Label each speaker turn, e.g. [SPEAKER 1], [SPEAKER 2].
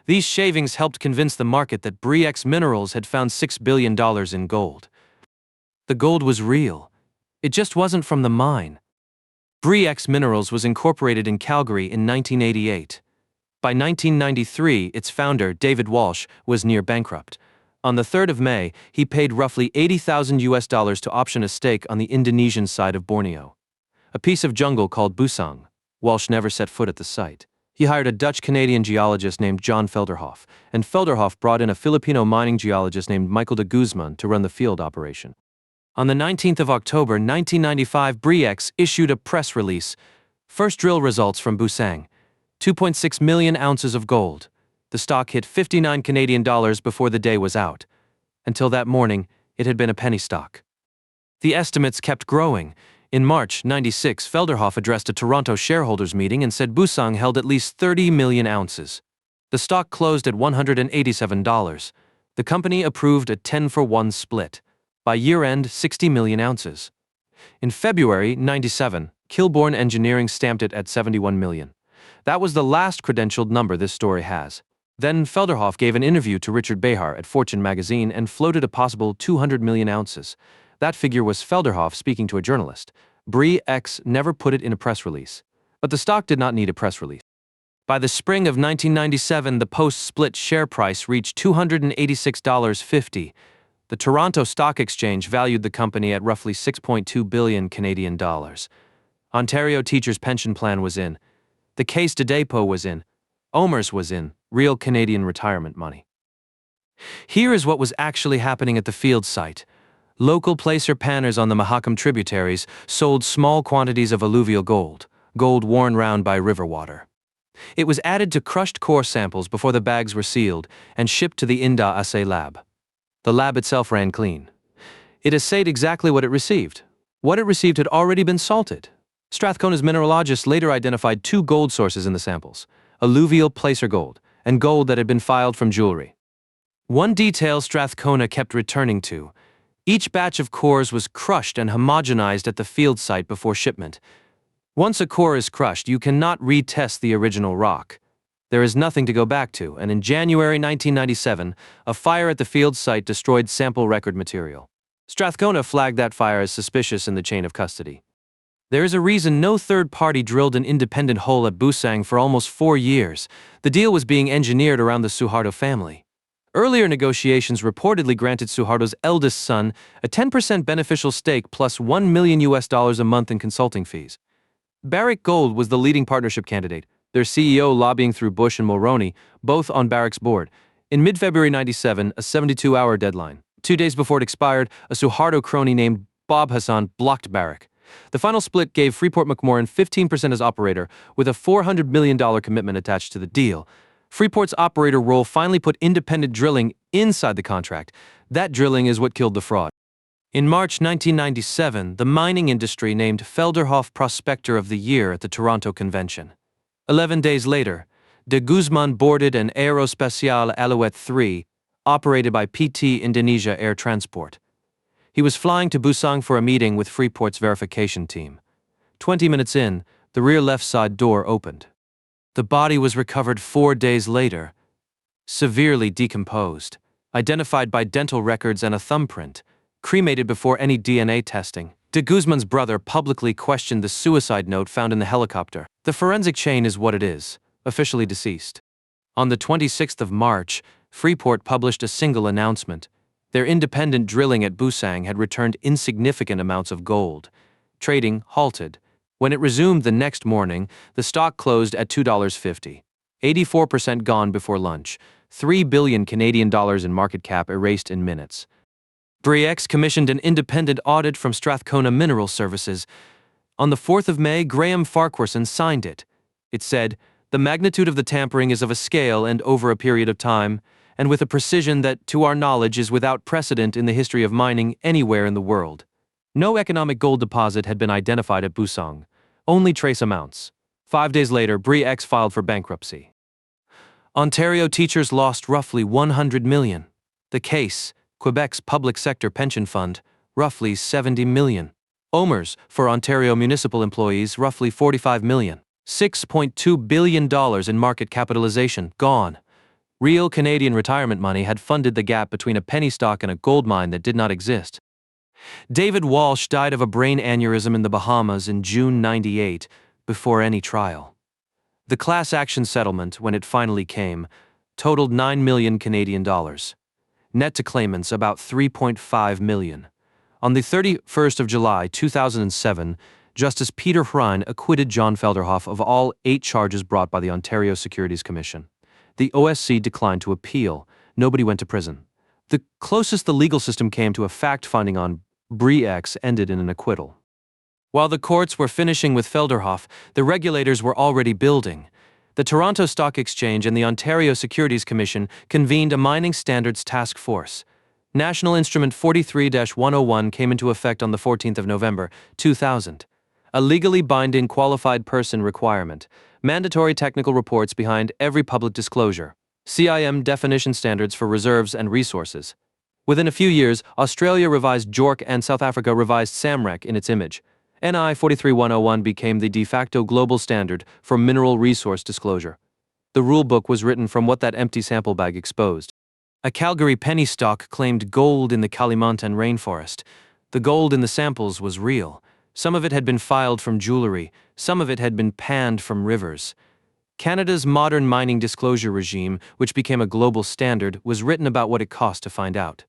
[SPEAKER 1] These shavings helped convince the market that Bre-X Minerals had found $6 billion in gold. The gold was real. It just wasn't from the mine. Bre-X Minerals was incorporated in Calgary in 1988. By 1993, its founder, David Walsh, was near bankrupt. On the 3rd of May, he paid roughly $80,000 to option a stake on the Indonesian side of Borneo, a piece of jungle called Busang. Walsh never set foot at the site. He hired a Dutch-Canadian geologist named John Felderhoff, and Felderhoff brought in a Filipino mining geologist named Michael de Guzman to run the field operation. On the 19th of October 1995, Bre-X issued a press release. First drill results from Busang. 2.6 million ounces of gold. The stock hit 59 Canadian dollars before the day was out. Until that morning, it had been a penny stock. The estimates kept growing. In March 96, Felderhoff addressed a Toronto shareholders meeting and said Busang held at least 30 million ounces. The stock closed at $187. The company approved a 10-for-1 split. By year-end, 60 million ounces. In February 97, Kilbourne Engineering stamped it at 71 million. That was the last credentialed number this story has. Then Felderhoff gave an interview to Richard Behar at Fortune magazine and floated a possible 200 million ounces. That figure was Felderhoff speaking to a journalist. Bre-X never put it in a press release. But the stock did not need a press release. By the spring of 1997, the post-split share price reached $286.50. The Toronto Stock Exchange valued the company at roughly 6.2 billion Canadian dollars. Ontario Teachers' Pension Plan was in. The Caisse de dépôt was in. OMERS was in, real Canadian retirement money. Here is what was actually happening at the field site. Local placer panners on the Mahakam tributaries sold small quantities of alluvial gold worn round by river water. It was added to crushed core samples before the bags were sealed and shipped to the Inda Assay Lab. The lab itself ran clean. It assayed exactly what it received. What it received had already been salted. Strathcona's mineralogists later identified 2 gold sources in the samples: alluvial placer gold and gold that had been filed from jewellery. One detail Strathcona kept returning to: each batch of cores was crushed and homogenized at the field site before shipment. Once a core is crushed, you cannot retest the original rock. There is nothing to go back to, and in January 1997, a fire at the field site destroyed sample record material. Strathcona flagged that fire as suspicious in the chain of custody. There is a reason no third party drilled an independent hole at Busang for almost 4 years. The deal was being engineered around the Suharto family. Earlier negotiations reportedly granted Suharto's eldest son a 10% beneficial stake plus $1 million a month in consulting fees. Barrick Gold was the leading partnership candidate, their CEO lobbying through Bush and Mulroney, both on Barrick's board. In mid-February 97, a 72-hour deadline. 2 days before it expired, a Suharto crony named Bob Hassan blocked Barrick. The final split gave Freeport-McMoRan 15% as operator, with a $400 million commitment attached to the deal. Freeport's operator role finally put independent drilling inside the contract. That drilling is what killed the fraud. In March 1997, the mining industry named Felderhoff Prospector of the Year at the Toronto Convention. 11 days later, de Guzman boarded an Aerospatiale Alouette 3, operated by PT Indonesia Air Transport. He was flying to Busang for a meeting with Freeport's verification team. 20 minutes in, the rear left side door opened. The body was recovered 4 days later, severely decomposed, identified by dental records and a thumbprint, cremated before any DNA testing. De Guzman's brother publicly questioned the suicide note found in the helicopter. The forensic chain is what it is, officially deceased. On the 26th of March, Freeport published a single announcement. Their independent drilling at Busang had returned insignificant amounts of gold. Trading halted. When it resumed the next morning, the stock closed at $2.50. 84% gone before lunch. 3 billion Canadian dollars in market cap erased in minutes. Bre-X commissioned an independent audit from Strathcona Mineral Services. On the 4th of May, Graham Farquharson signed it. It said, "The magnitude of the tampering is of a scale and over a period of time, and with a precision that, to our knowledge, is without precedent in the history of mining anywhere in the world." No economic gold deposit had been identified at Busang, only trace amounts. 5 days later, Bre-X filed for bankruptcy. Ontario teachers lost roughly $100 million. The Caisse, Quebec's public sector pension fund, roughly $70 million. OMERS, for Ontario municipal employees, roughly $45 million. $6.2 billion in market capitalization, gone. Real Canadian retirement money had funded the gap between a penny stock and a gold mine that did not exist. David Walsh died of a brain aneurysm in the Bahamas in June '98, before any trial. The class action settlement, when it finally came, totaled 9 million Canadian dollars. Net to claimants about 3.5 million. On the 31st of July 2007, Justice Peter Hrine acquitted John Felderhoff of all 8 charges brought by the Ontario Securities Commission. The OSC declined to appeal. Nobody went to prison. The closest the legal system came to a fact-finding on Bre-X ended in an acquittal. While the courts were finishing with Felderhoff, the regulators were already building. The Toronto Stock Exchange and the Ontario Securities Commission convened a mining standards task force. National Instrument 43-101 came into effect on the 14th of November, 2000. A legally binding qualified person requirement. Mandatory technical reports behind every public disclosure. CIM definition standards for reserves and resources. Within a few years, Australia revised JORC and South Africa revised SAMREC in its image. NI 43101 became the de facto global standard for mineral resource disclosure. The rulebook was written from what that empty sample bag exposed. A Calgary penny stock claimed gold in the Kalimantan rainforest. The gold in the samples was real. Some of it had been filed from jewellery, some of it had been panned from rivers. Canada's modern mining disclosure regime, which became a global standard, was written about what it cost to find out.